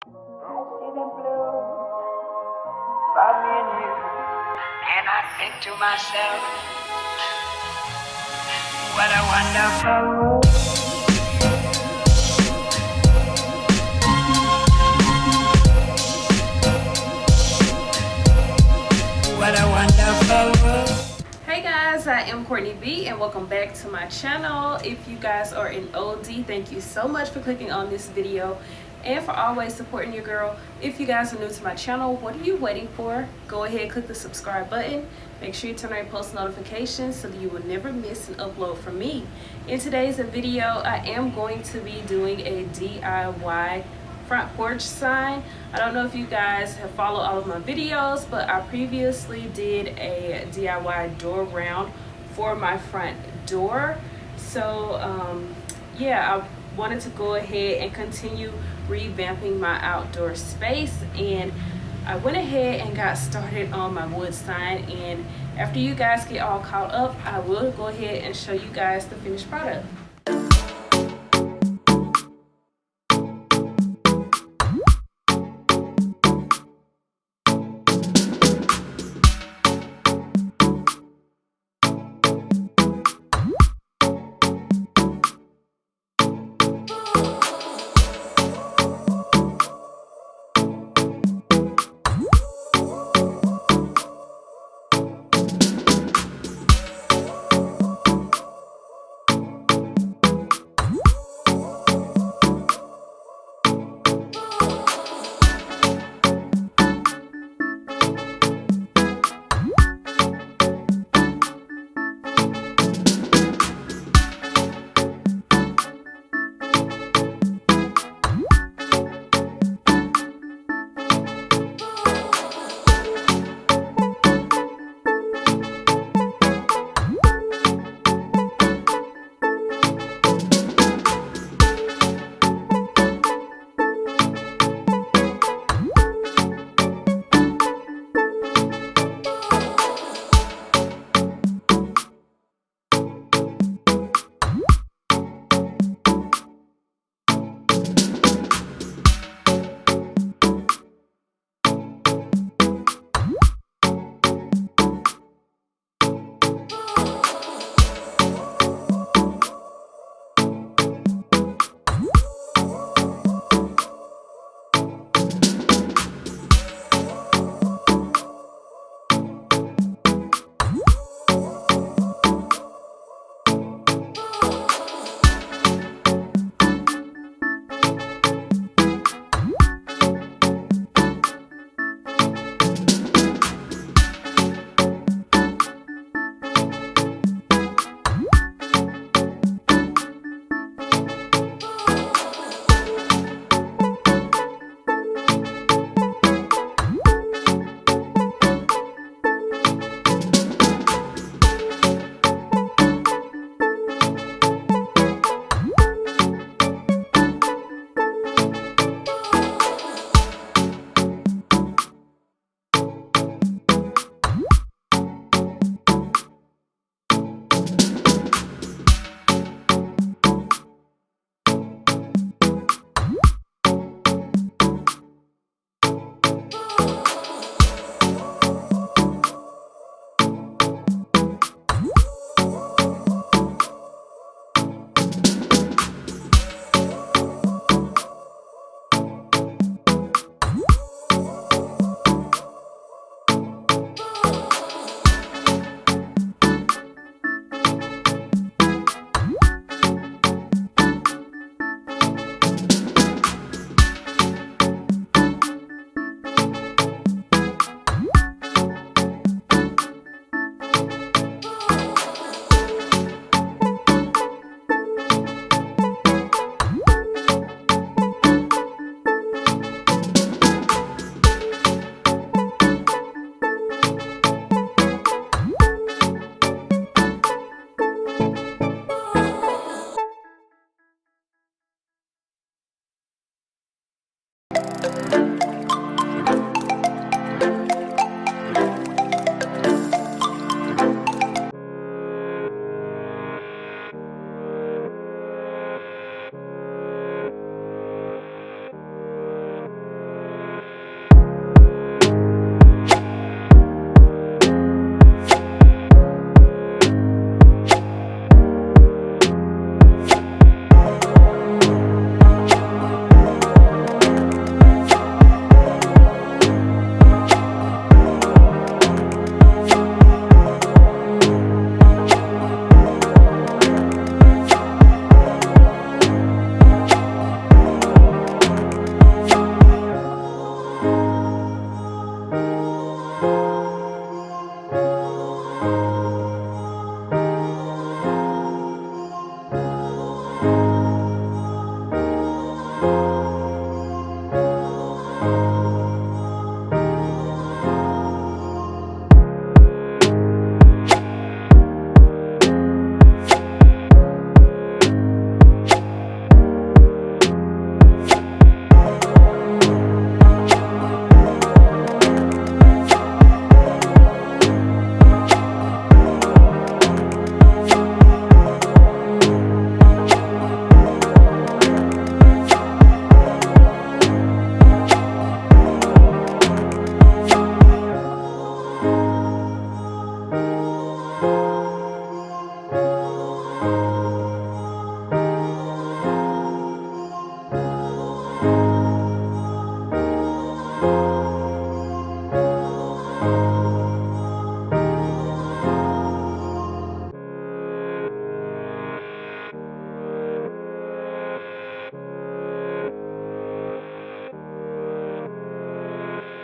I see the blue for me and you, and I think to myself, what a wonderful world. What a wonderful world. Hey guys, I am Cortney.b and welcome back to my channel. If you guys are an OD, thank you so much for clicking on this video and for always supporting your girl. If you guys are new to my channel, what are you waiting for? Go ahead, click the subscribe button. Make sure you turn on your post notifications so that you will never miss an upload from me. In today's video, I am going to be doing a DIY front porch sign. I don't know if you guys have followed all of my videos, but I previously did a DIY door round for my front door. So yeah, I wanted to go ahead and continue revamping my outdoor space, and I went ahead and got started on my wood sign. And after you guys get all caught up, I will go ahead and show you guys the finished product.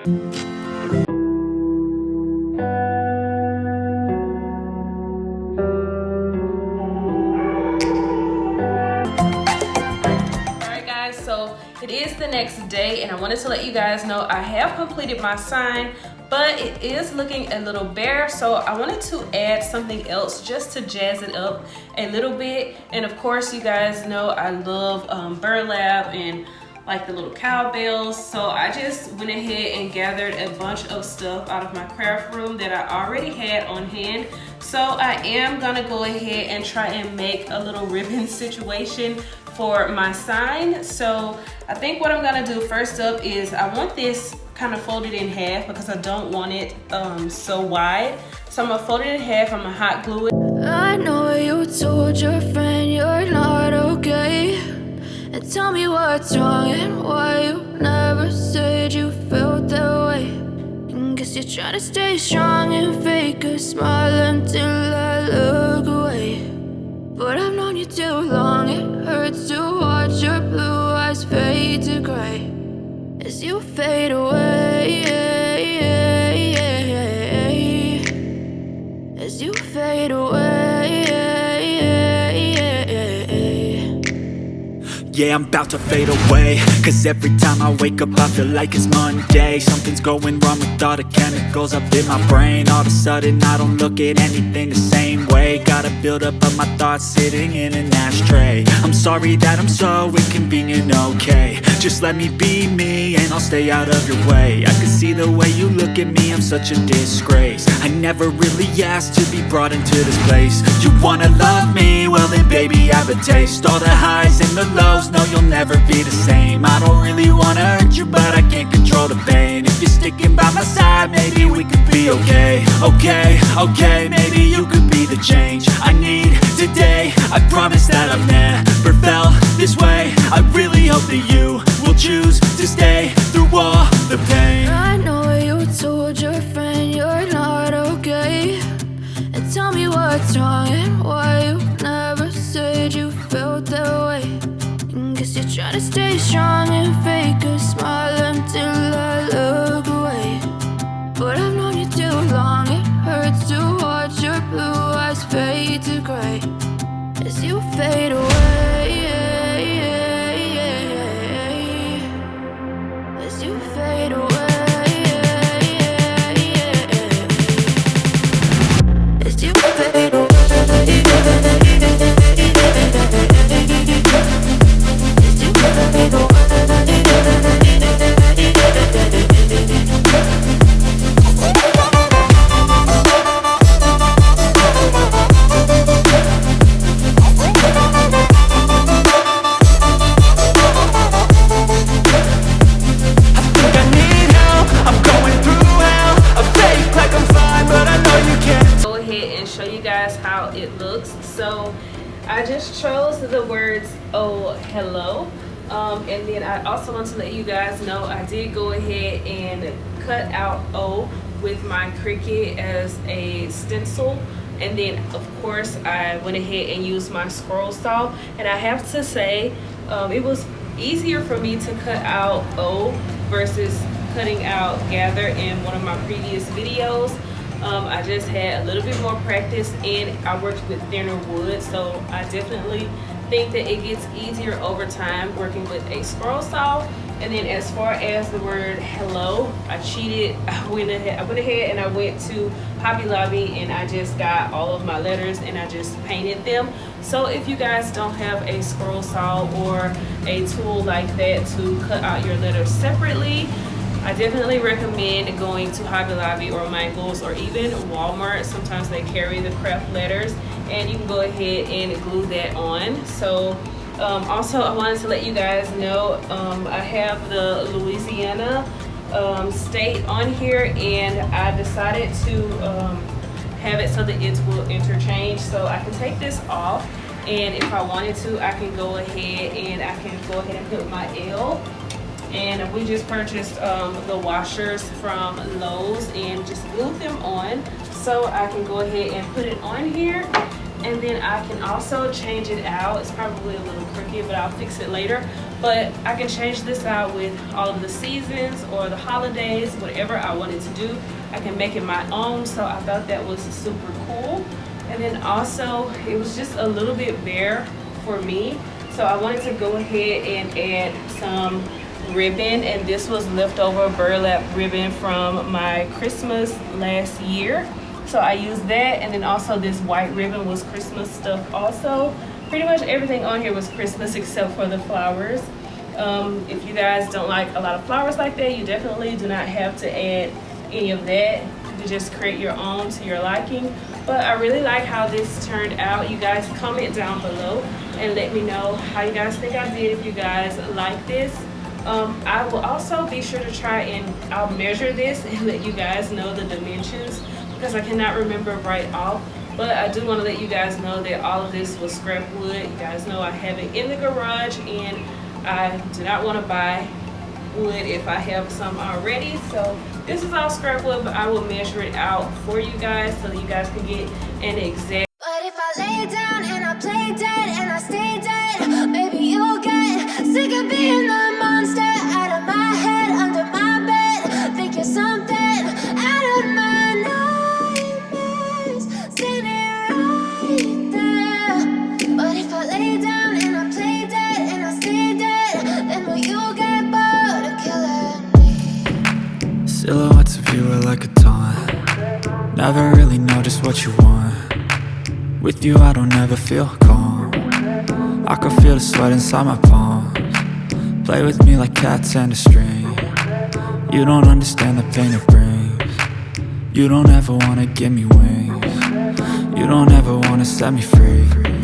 So it is the next day and I wanted to let you guys know I have completed my sign, but it is looking a little bare, so I wanted to add something else just to jazz it up a little bit. And of course, you guys know I love burlap and like the little cowbells, so I just went ahead and gathered a bunch of stuff out of my craft room that I already had on hand. So I am gonna go ahead and try and make a little ribbon situation for my sign. So I think what I'm gonna do first up is I want this kind of folded in half because I don't want it so wide. So I'm gonna fold it in half, I'm gonna hot glue it. I know you told your friend you're not okay, and tell me what's wrong and why you never said you felt that way. And guess you're trying to stay strong and fake a smile until I look away. But I've known you too long, it hurts to watch your blue eyes fade to gray as you fade away, as you fade away. Yeah, I'm about to fade away, cause every time I wake up I feel like it's Monday. Something's going wrong with all the chemicals up in my brain. All of a sudden I don't look at anything the same way. Got a buildup of my thoughts sitting in an ashtray. I'm sorry that I'm so inconvenient, okay. Just let me be me and I'll stay out of your way. I can see the way you look at me, I'm such a disgrace. I never really asked to be brought into this place. You wanna love me? Well then baby have a taste. All the highs and the lows, no, you'll never be the same. I don't really wanna hurt you, but I can't control the pain. If you're sticking by my side, maybe we could be okay. Okay, maybe you could be the change I need today. I promise that I've never felt this way. I really hope that you will choose to stay through all the pain. I know you told your friend you're not okay, and tell me what's wrong and why you never said you felt that way. Guess you're trying to stay strong and fake a smile until I look away. But I've known you too long, it hurts to watch your blue eyes fade to gray as you fade away, as you fade away, as you fade away. How it looks. So I just chose the words "oh hello," and then I also want to let you guys know I did go ahead and cut out "oh" with my Cricut as a stencil, and then of course I went ahead and used my scroll saw. And I have to say it was easier for me to cut out "oh" versus cutting out "gather" in one of my previous videos. I just had a little bit more practice and I worked with thinner wood, so I definitely think that it gets easier over time working with a scroll saw. And then as far as the word hello, I cheated. I went ahead and I went to Hobby Lobby and I just got all of my letters and I just painted them. So if you guys don't have a scroll saw or a tool like that to cut out your letters separately, I definitely recommend going to Hobby Lobby or Michael's or even Walmart. Sometimes they carry the craft letters and you can go ahead and glue that on. So also I wanted to let you guys know I have the Louisiana state on here, and I decided to have it so that it will interchange. So I can take this off, and if I wanted to I can go ahead and put my L. And we just purchased the washers from Lowe's and just glued them on, so I can go ahead and put it on here. And then I can also change it out. It's probably a little crooked, but I'll fix it later. But I can change this out with all of the seasons or the holidays, whatever I wanted to do. I can make it my own, so I thought that was super cool. And then also, it was just a little bit bare for me, so I wanted to go ahead and add some ribbon, and this was leftover burlap ribbon from my Christmas last year. So I used that, and then also this white ribbon was Christmas stuff also. Pretty much everything on here was Christmas except for the flowers. If you guys don't like a lot of flowers like that, you definitely do not have to add any of that. You can just create your own to your liking. But I really like how this turned out. You guys comment down below and let me know how you guys think I did, if you guys like this. I will also be sure to try and I'll measure this and let you guys know the dimensions, because I cannot remember right off. But I do want to let you guys know that all of this was scrap wood. You guys know I have it in the garage, and I do not want to buy wood if I have some already. So this is all scrap wood, but I will measure it out for you guys so that you guys can get an exact. But if I lay down and I play dead and I stay dead, maybe you'll get sick of being the monster out of my head, under my bed. Think you're something out of my nightmares, standing right there. But if I lay down and I play dead and I stay dead, then will you get bored of killing me? Silhouettes of you are like a taunt. Never really know just what you want. With you I don't ever feel calm. I can feel the sweat inside my palms. Play with me like cats and a string. You don't understand the pain it brings. You don't ever wanna give me wings. You don't ever wanna set me free.